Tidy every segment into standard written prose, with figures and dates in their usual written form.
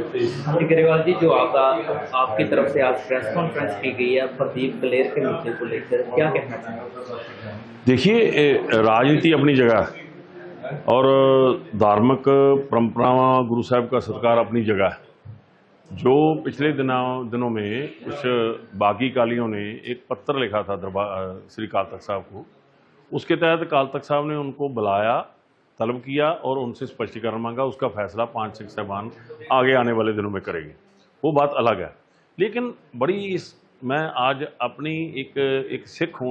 जी ग्रेवाल जी, जो आपकी तरफ से आज प्रेस कॉन्फ्रेंस की गई है प्रदीप कलेर के मुद्दे को लेकर, क्या कहना चाहेंगे? देखिए, राजनीति अपनी जगह है और धार्मिक परंपराओं गुरु साहब का सत्कार अपनी जगह है। जो पिछले दिनों में कुछ बागी कालियों ने एक पत्र लिखा था श्री काल तख्त साहब को, उसके तहत काल तख्त साहब ने उनको बुलाया, तलब किया और उनसे स्पष्टीकरण मांगा। उसका फैसला 5 सिख साहबान आगे आने वाले दिनों में करेंगे, वो बात अलग है। लेकिन मैं आज अपनी एक सिख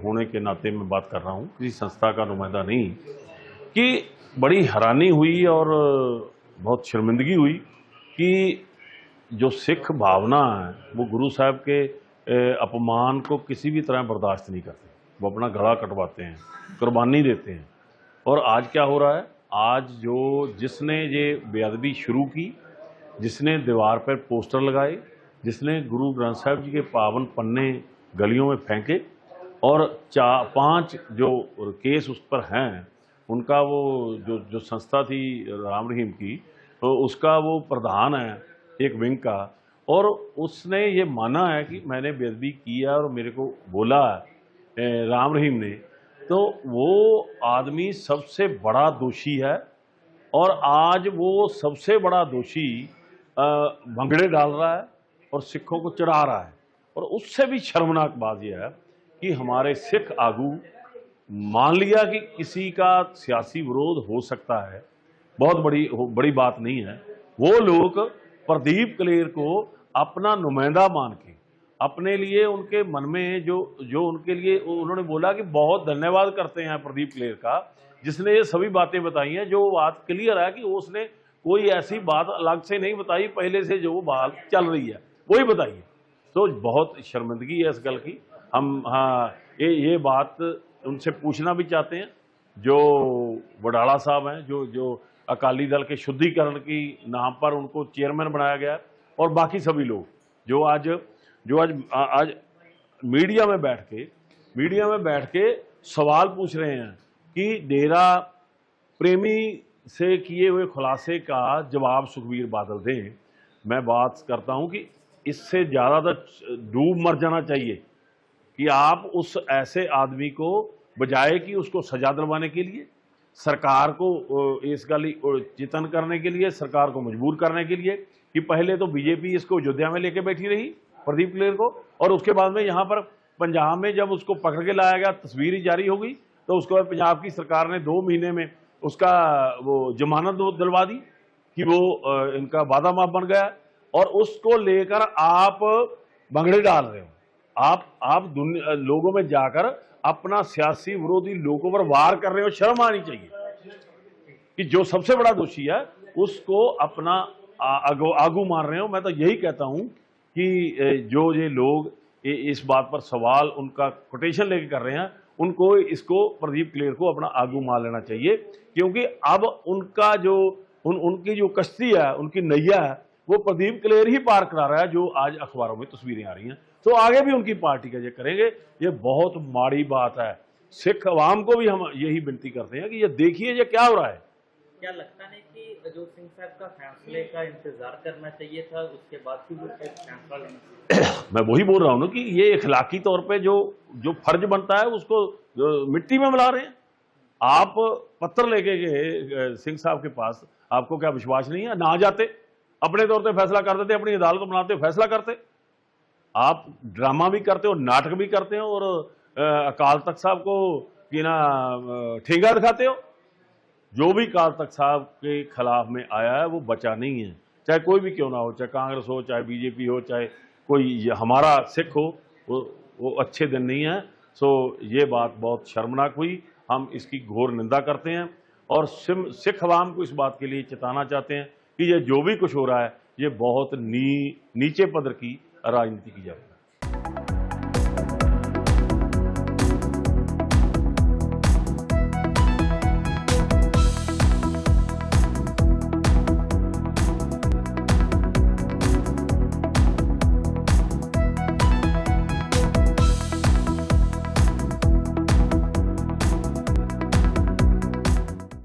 होने के नाते में बात कर रहा हूँ, किसी संस्था का नुमाइंदा नहीं, कि बड़ी हैरानी हुई और बहुत शर्मिंदगी हुई कि जो सिख भावना है वो गुरु साहब के अपमान को किसी भी तरह बर्दाश्त नहीं करते। वो अपना गला कटवाते हैं, कुर्बानी देते हैं। और आज क्या हो रहा है, आज जिसने ये बेअदबी शुरू की, जिसने दीवार पर पोस्टर लगाए, जिसने गुरु ग्रंथ साहब जी के पावन पन्ने गलियों में फेंके और 5 जो केस उस पर हैं, उनका वो जो संस्था थी राम रहीम की, तो उसका वो प्रधान है एक विंग का, और उसने ये माना है कि मैंने बेअदबी की है और मेरे को बोला है राम रहीम ने, तो वो आदमी सबसे बड़ा दोषी है। और आज वो सबसे बड़ा दोषी भंगड़े डाल रहा है और सिखों को चढ़ा रहा है। और उससे भी शर्मनाक बात यह है कि हमारे सिख आगू मान लिया कि किसी का सियासी विरोध हो सकता है, बहुत बड़ी बात नहीं है। वो लोग प्रदीप कलेर को अपना नुमाइंदा मान के, अपने लिए उनके मन में जो उनके लिए उन्होंने बोला कि बहुत धन्यवाद करते हैं प्रदीप कलेर का, जिसने ये सभी बातें बताई हैं। जो बात क्लियर है कि उसने कोई ऐसी बात अलग से नहीं बताई, पहले से जो बात चल रही है वही बताई है। तो बहुत शर्मिंदगी है इस गल की। हम ये बात उनसे पूछना भी चाहते हैं, जो वडाला साहब हैं, जो अकाली दल के शुद्धिकरण की नाम पर उनको चेयरमैन बनाया गया है, और बाकी सभी लोग जो आज मीडिया में बैठ के सवाल पूछ रहे हैं कि डेरा प्रेमी से किए हुए खुलासे का जवाब सुखबीर बादल दें। मैं बात करता हूं कि इससे ज़्यादा तो डूब मर जाना चाहिए कि आप उस ऐसे आदमी को, बजाय कि उसको सजा दिलवाने के लिए, सरकार को इस गली चिंतन करने के लिए, सरकार को मजबूर करने के लिए, कि पहले तो बीजेपी इसको अयोध्या में लेके बैठी रही प्रदीप कलेर को, और उसके बाद में यहाँ पर पंजाब में जब उसको पकड़ के लाया गया, तस्वीर ही जारी हो गई, तो उसके बाद पंजाब की सरकार ने 2 महीने में उसका वो जमानत दिलवा दी कि वो इनका वादा माफ बन गया। और उसको लेकर आप भंगड़े डाल रहे हो, आप लोगों में जाकर अपना सियासी विरोधी लोगों पर वार कर रहे हो। शर्म आनी चाहिए कि जो सबसे बड़ा दोषी है उसको अपना आगू मार रहे हो। मैं तो यही कहता हूं कि जो ये लोग इस बात पर सवाल उनका कोटेशन लेके कर रहे हैं, उनको इसको प्रदीप कलेर को अपना आगू मार लेना चाहिए, क्योंकि अब उनका उनकी जो कश्ती है, उनकी नैया है, वो प्रदीप कलेर ही पार करा रहा है, जो आज अखबारों में तस्वीरें आ रही हैं। तो आगे भी उनकी पार्टी का ये करेंगे। ये बहुत माड़ी बात है। सिख अवाम को भी हम यही विनती करते हैं कि ये देखिए ये क्या हो रहा है। क्या लगता नहीं कि जो सिंह साहब का फैसले का इंतजार करना चाहिए था, उसके बाद ही वो फैसला लेना? मैं वही बोल रहा हूँ ना कि ये इखलाकी तौर पे जो फर्ज बनता है उसको मिट्टी में मिला रहे हैं। आप पत्र लेके गए सिंह साहब के पास, आपको क्या विश्वास नहीं है? ना जाते, अपने तौर पे फैसला कर देते, अपनी अदालत बनाते, फैसला करते। आप ड्रामा भी करते हो, नाटक भी करते हो, और अकाल तख्त साहब को कि ना ठेंगा दिखाते हो। जो भी काल तख्त साहब के खिलाफ में आया है वो बचा नहीं है, चाहे कोई भी क्यों ना हो, चाहे कांग्रेस हो, चाहे बीजेपी हो, चाहे कोई हमारा सिख हो, वो अच्छे दिन नहीं है। सो ये बात बहुत शर्मनाक हुई। हम इसकी घोर निंदा करते हैं और सिख अवाम को इस बात के लिए चेताना चाहते हैं कि ये जो भी कुछ हो रहा है ये बहुत नीचे पदर की राजनीति की जा रही है।